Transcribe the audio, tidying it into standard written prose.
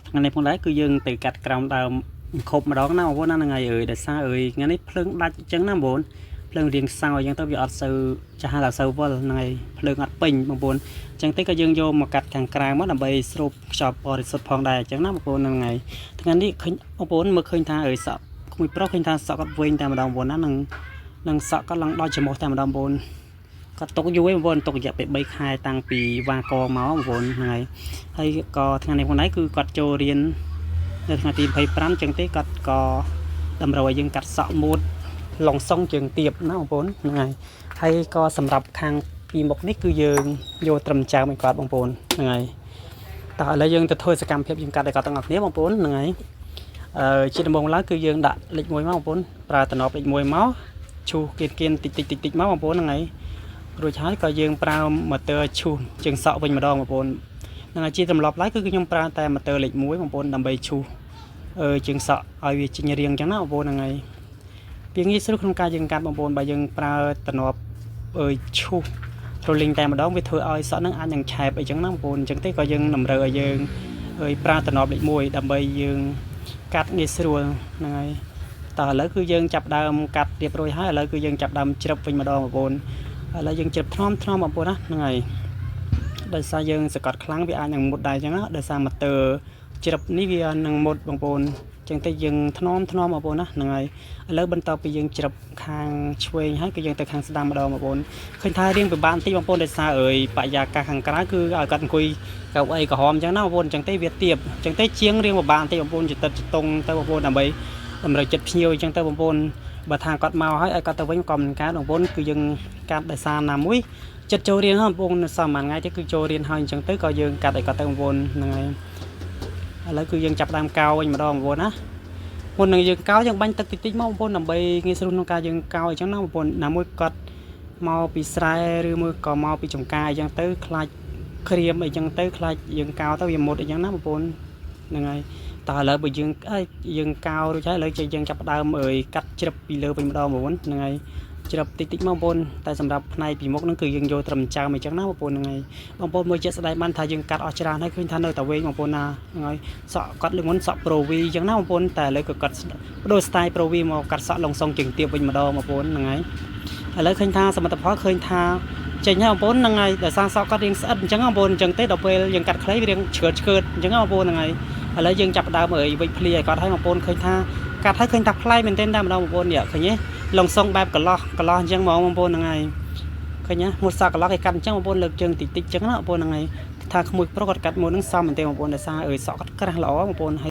ថ្ងៃនេះផងដែរគឺយើងទៅកាត់ក្រោមដើមខុបម្ដងណាបងប្អូនណាថ្ងៃដោយសារថ្ងៃនេះភ្លើងដាច់អញ្ចឹងណាបងប្អូនភ្លើងរៀងខ្សោយអញ្ចឹងទៅវាអត់សូវចាស់ហើយអត់សូវវល់ថ្ងៃភ្លើងអត់ពេញបងប្អូនអញ្ចឹងទៅក៏យើងយកមកកាត់ខាងក្រៅមកដើម្បីស្រូបខ្យល់បរិសុទ្ធផងដែរអញ្ចឹងណាបងប្អូនថ្ងៃនេះឃើញបងប្អូនមើលឃើញថាសក់ក្មួយប្រុសឃើញថាសក់គាត់វែងតែម្ដងបងប្អូនណានឹងសក់គាត់ឡើងដល់ច្រមុះតែម្ដងបងប្អូនគាត់ຕົកយូរឯងបងប្អូនຕົករយៈពេល3ខែតាំងពីវ៉ាកមកបងប្អូនហ្នឹងហើយក៏ថ្ងៃនេះផងដែរគឺគាត់ចូលរៀននៅថ្ងៃទី25អញ្ចឹងទេគាត់ក៏តម្រូវឲ្យយើងកាត់សក់ម៉ូតឡុងសុងជើងទៀបណាបងប្អូនហ្នឹងហើយក៏សម្រាប់ខាងពីមុខនេះគឺយើងយកត្រឹមចើមឲ្យគាត់បងប្អូនហ្នឹងហើយតោះឥឡូវយើងទៅធ្វើសកម្មភាពយើងកាត់ឲ្យគាត់ទាំងអស់គ្នាបងប្អូនហ្នឹងហើយជាដំបូងឡើយគឺយើងដាក់លេខ1មកបងប្អូនប្រើតំណប់លេខ1មកឈូសគៀនតិចមកបងប្អូនហ្នឹងហើយរួចហើយក៏យើងប្រើម៉ូទ័រឈូសជើងសក់វិញម្ដងបងប្អូនហ្នឹងហើយជាទម្លាប់ឡើយគឺខ្ញុំប្រើតែម៉ូទ័រលេខ1បងប្អូនដើម្បីឈូសជើងសក់ឲ្យវាចេញរាងអញ្ចឹងណាបងប្អូនហ្នឹងហើយវាងាយស្រួលក្នុងការយើងកាត់បងប្អូនបើយើងប្រើតំណប់ឈូសរលីងតែម្ដងវាធ្វើឲ្យសក់ហ្នឹងអាចនឹងឆែបអីចឹងណាបងប្អូនអញ្ចឹងទេក៏យើងតម្រូវឲ្យយើងប្រើតំណប់លេខ1ដើម្បីយើងកាត់ងាយស្រួលហ្នឹងហើយតោះឥឡូវគឺយើងចាប់ដើមកាត់រៀបរួចហើយឥឡូវគឺយើងចាប់ដើមជ្រឹបវិញម្ដងបងប្អូនឥឡូវយើងជ្រឹបថ្នមបងប្អូនណាហ្នឹងហើយដោយសារយើងសកាត់ខ្លាំងវាអាចនឹងមុតដែរអញ្ចឹងណាដោយសារម៉ូទ័រជ្រឹបនេះវានឹងមុតបងប្អូនអញ្ចឹងទៅយើងថ្នមបងប្អូនណាហ្នឹងហើយឥឡូវបន្តពីយើងជ្រឹបខាងឆ្វេងហើយគឺយើងទៅខាងស្ដាំម្ដងបងប្អូនឃើញថារៀងពិបាកបន្តិចបងប្អូនដោយសារបរិយាកាសខាងក្រៅគឺឲ្យគាត់អង្គុយកៅអីក្រហមអញ្ចឹងណាបងប្អូនអញ្ចឹងទេវាទៀបអញ្ចឹងទេជាងរៀងពិបាកបន្តិចបងប្អូនចិត្តតុងទៅបងប្អូនដើម្បីតម្រូវចិត្តភ្ញៀវអញ្ចឹងទៅបងប្អូនបើថាគាត់មកហើយឲ្យគាត់ទៅវិញក៏មិនកើតបងប្អូនគឺយើងកាត់ដោយសារណាមួយចិត្តចូលរៀនហើយបងប្អូនសមមួយថ្ងៃទេគឺចូលរៀនហើយអញ្ចឹងទៅក៏យើងកាត់ឲ្យគាត់ទៅបងប្អូនហ្នឹងហើយឥឡូវគឺយើងចាប់ដើមកោវិញម្ដងបងប្អូនណាមុននឹងយើងកោយើងបាញ់ទឹកតិចមកបងប្អូនដើម្បីងាយស្រួលក្នុងការយើងកោអញ្ចឹងណាបងប្អូនណាមួយគាត់មកពីស្រែឬមួយក៏មកពីចំការអញ្ចឹងទៅខ្លាចក្រៀមអីចឹងទៅខ្លាចយើងកោទៅវាមុតអីចឹងណាបងប្អូនហ្នឹងហើយតើឥឡូវបើយើងកោរួចហើយឥឡូវយើងចាប់ដើមកាត់ជ្រឹបពីលើវិញម្ដងបងប្អូនហ្នឹងហើយជ្រឹបតិចមកបងប្អូនតែសម្រាប់ផ្នែកពីមុខហ្នឹងគឺយើងយកត្រឹមចើមអញ្ចឹងណាបងប្អូនហ្នឹងហើយបងប្អូនមើលជាក់ស្ដែងបានថាយើងកាត់អស់ច្រើនហើយឃើញថានៅតែវែងបងប្អូនណាហ្នឹងហើយសក់កាត់លើមុនសក់ Pro V អញ្ចឹងណាបងប្អូនតែឥឡូវក៏កាត់បដូរ style Pro V មកកាត់សក់ឡុងសុងជើងទៀបវិញម្ដងបងប្អូនហ្នឹងហើយឥឡូវឃើញថាសមិទ្ធផលឃើញថាចេញហើយបងប្អូនហ្នឹងហើយដោយសារសក់កាត់រៀងស្អិតអញ្ចឹងបងប្អូនអញ្ចឹងទេដល់ពេលយើងកាត់ខ្លីវារៀងឆ្កឺតអញ្ចឹងបងប្អូនហ្នឹងហើយឥឡូវយើងចាប់ដើមវិចភ្លីឲ្យគាត់ឲ្យបងប្អូនឃើញថាកាត់ឲ្យឃើញថាប្លែកមែនទែនតែម្ដងបងប្អូននេះឃើញទេឡុងសុងបែបកន្លោះអញ្ចឹងហ្មងបងប្អូនហ្នឹងហើយឃើញណាមួយសក់កន្លោះគេកាត់អញ្ចឹងបងប្អូនលើកជើងតិចអញ្ចឹងណាបងប្អូនហ្នឹងហើយថាក្មួយប្រុសគាត់កាត់មួយហ្នឹងសមមែនទេបងប្អូនដោយសារសក់គាត់ក្រាស់ល្អបងប្អូន